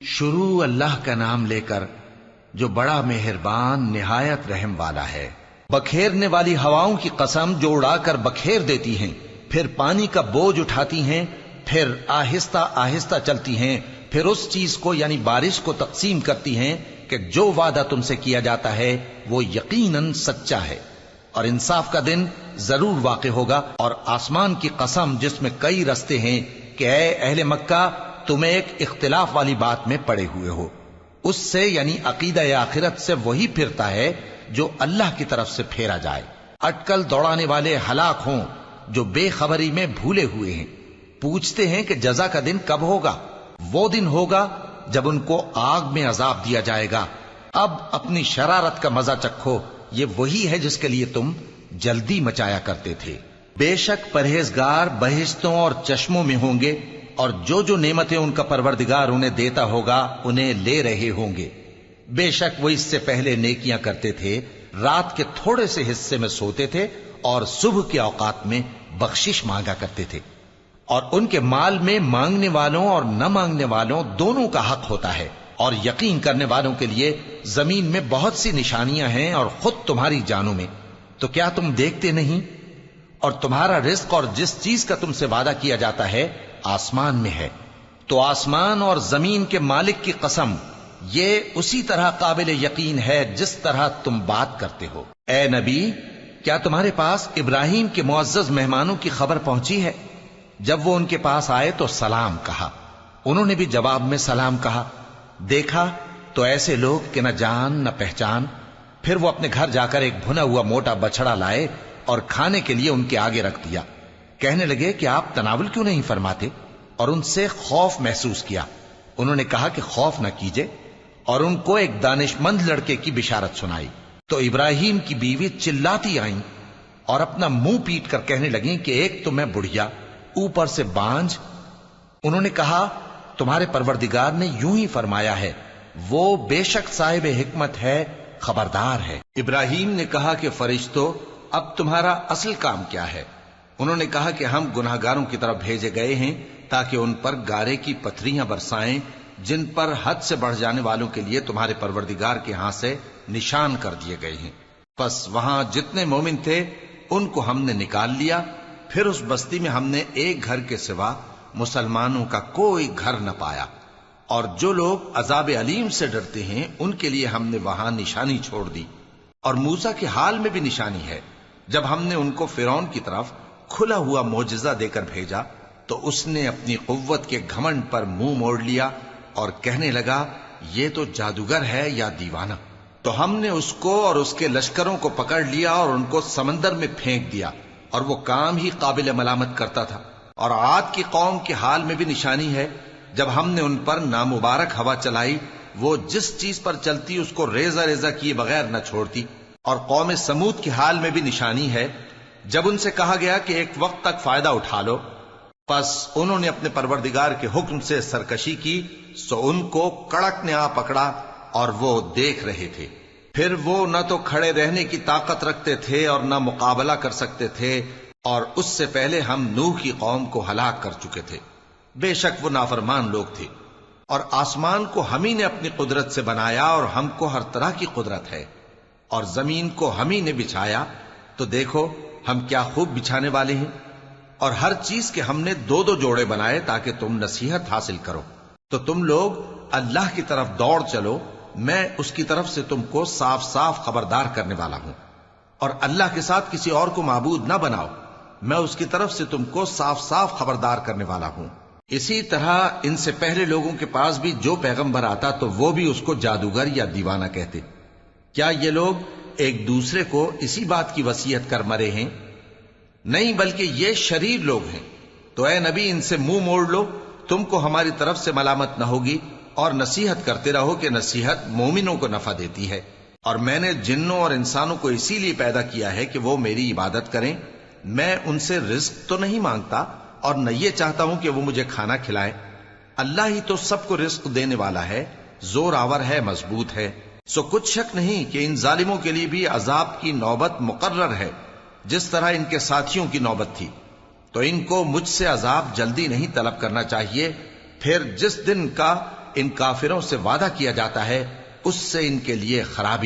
شروع اللہ کا نام لے کر جو بڑا مہربان نہایت رحم والا ہے۔ بکھیرنے والی ہواؤں کی قسم جو اڑا کر بکھیر دیتی ہیں، پھر پانی کا بوجھ اٹھاتی ہیں، پھر آہستہ آہستہ چلتی ہیں، پھر اس چیز کو یعنی بارش کو تقسیم کرتی ہیں کہ جو وعدہ تم سے کیا جاتا ہے وہ یقیناً سچا ہے، اور انصاف کا دن ضرور واقع ہوگا۔ اور آسمان کی قسم جس میں کئی رستے ہیں کہ اے اہل مکہ تم ایک اختلاف والی بات میں پڑے ہوئے ہو، اس سے یعنی عقیدہ آخرت سے وہی پھرتا ہے جو اللہ کی طرف سے پھیرا جائے۔ اٹکل دوڑانے والے ہلاک ہوں جو بے خبری میں بھولے ہوئے ہیں، پوچھتے ہیں کہ جزا کا دن کب ہوگا؟ وہ دن ہوگا جب ان کو آگ میں عذاب دیا جائے گا۔ اب اپنی شرارت کا مزہ چکھو، یہ وہی ہے جس کے لیے تم جلدی مچایا کرتے تھے۔ بے شک پرہیزگار بہشتوں اور چشموں میں ہوں گے، اور جو نعمتیں ان کا پروردگار انہیں دیتا ہوگا انہیں لے رہے ہوں گے۔ بے شک وہ اس سے پہلے نیکیاں کرتے تھے، رات کے تھوڑے سے حصے میں سوتے تھے اور صبح کے اوقات میں بخشش مانگا کرتے تھے، اور ان کے مال میں مانگنے والوں اور نہ مانگنے والوں دونوں کا حق ہوتا ہے۔ اور یقین کرنے والوں کے لیے زمین میں بہت سی نشانیاں ہیں اور خود تمہاری جانوں میں، تو کیا تم دیکھتے نہیں؟ اور تمہارا رزق اور جس چیز کا تم سے وعدہ کیا جاتا ہے آسمان میں ہے، تو آسمان اور زمین کے مالک کی قسم یہ اسی طرح قابل یقین ہے جس طرح تم بات کرتے ہو۔ اے نبی، کیا تمہارے پاس ابراہیم کے معزز مہمانوں کی خبر پہنچی ہے؟ جب وہ ان کے پاس آئے تو سلام کہا، انہوں نے بھی جواب میں سلام کہا۔ دیکھا تو ایسے لوگ کہ نہ جان نہ پہچان۔ پھر وہ اپنے گھر جا کر ایک بھنا ہوا موٹا بچڑا لائے اور کھانے کے لیے ان کے آگے رکھ دیا۔ کہنے لگے کہ آپ تناول کیوں نہیں فرماتے؟ اور ان سے خوف محسوس کیا۔ انہوں نے کہا کہ خوف نہ کیجے، اور ان کو ایک دانش مند لڑکے کی بشارت سنائی۔ تو ابراہیم کی بیوی چلاتی آئیں اور اپنا منہ پیٹ کر کہنے لگیں کہ ایک تو میں بڑھیا، اوپر سے بانجھ۔ انہوں نے کہا تمہارے پروردگار نے یوں ہی فرمایا ہے، وہ بے شک صاحب حکمت ہے، خبردار ہے۔ ابراہیم نے کہا کہ فرشتوں، اب تمہارا اصل کام کیا ہے؟ انہوں نے کہا کہ ہم گناہگاروں کی طرف بھیجے گئے ہیں تاکہ ان پر گارے کی پتھریاں برسائیں جن پر حد سے بڑھ جانے والوں کے لیے تمہارے پروردگار کے ہاں سے نشان کر دیے گئے ہیں۔ پس وہاں جتنے مومن تھے ان کو ہم نے نکال لیا، پھر اس بستی میں ہم نے ایک گھر کے سوا مسلمانوں کا کوئی گھر نہ پایا، اور جو لوگ عذاب علیم سے ڈرتے ہیں ان کے لیے ہم نے وہاں نشانی چھوڑ دی۔ اور موسیٰ کے حال میں بھی نشانی ہے، جب ہم نے ان کو فرعون کی طرف کھلا ہوا معجزہ دے کر بھیجا تو اس نے اپنی قوت کے گھمنڈ پر منہ موڑ لیا اور کہنے لگا یہ تو جادوگر ہے یا دیوانہ۔ تو ہم نے اس کو اور اس کے لشکروں کو پکڑ لیا اور ان کو سمندر میں پھینک دیا، اور وہ کام ہی قابل ملامت کرتا تھا۔ اور عاد کی قوم کے حال میں بھی نشانی ہے، جب ہم نے ان پر نامبارک ہوا چلائی، وہ جس چیز پر چلتی اس کو ریزہ ریزہ کیے بغیر نہ چھوڑتی۔ اور قوم سمود کے حال میں بھی نشانی ہے، جب ان سے کہا گیا کہ ایک وقت تک فائدہ اٹھا لو، پس انہوں نے اپنے پروردگار کے حکم سے سرکشی کی، سو ان کو کڑک نے آ پکڑا اور وہ دیکھ رہے تھے۔ پھر وہ نہ تو کھڑے رہنے کی طاقت رکھتے تھے اور نہ مقابلہ کر سکتے تھے، اور اس سے پہلے ہم نوح کی قوم کو ہلاک کر چکے تھے۔ بے شک وہ نافرمان لوگ تھے۔ اور آسمان کو ہم ہی نے اپنی قدرت سے بنایا، اور ہم کو ہر طرح کی قدرت ہے، اور زمین کو ہم ہی نے بچھایا، تو دیکھو ہم کیا خوب بچھانے والے ہیں۔ اور ہر چیز کے ہم نے دو دو جوڑے بنائے تاکہ تم نصیحت حاصل کرو۔ تو تم لوگ اللہ کی طرف دوڑ چلو، میں اس کی طرف سے تم کو صاف صاف خبردار کرنے والا ہوں۔ اور اللہ کے ساتھ کسی اور کو معبود نہ بناؤ، میں اس کی طرف سے تم کو صاف صاف خبردار کرنے والا ہوں۔ اسی طرح ان سے پہلے لوگوں کے پاس بھی جو پیغمبر آتا تو وہ بھی اس کو جادوگر یا دیوانہ کہتے۔ کیا یہ لوگ ایک دوسرے کو اسی بات کی وصیت کر مرے ہیں؟ نہیں، بلکہ یہ شریر لوگ ہیں۔ تو اے نبی ان سے منہ موڑ لو، تم کو ہماری طرف سے ملامت نہ ہوگی، اور نصیحت کرتے رہو کہ نصیحت مومنوں کو نفع دیتی ہے۔ اور میں نے جنوں اور انسانوں کو اسی لیے پیدا کیا ہے کہ وہ میری عبادت کریں۔ میں ان سے رزق تو نہیں مانگتا، اور نہ یہ چاہتا ہوں کہ وہ مجھے کھانا کھلائیں۔ اللہ ہی تو سب کو رزق دینے والا ہے، زور آور ہے، مضبوط ہے۔ سو کچھ شک نہیں کہ ان ظالموں کے لیے بھی عذاب کی نوبت مقرر ہے، جس طرح ان کے ساتھیوں کی نوبت تھی۔ تو ان کو مجھ سے عذاب جلدی نہیں طلب کرنا چاہیے، پھر جس دن کا ان کافروں سے وعدہ کیا جاتا ہے اس سے ان کے لیے خرابی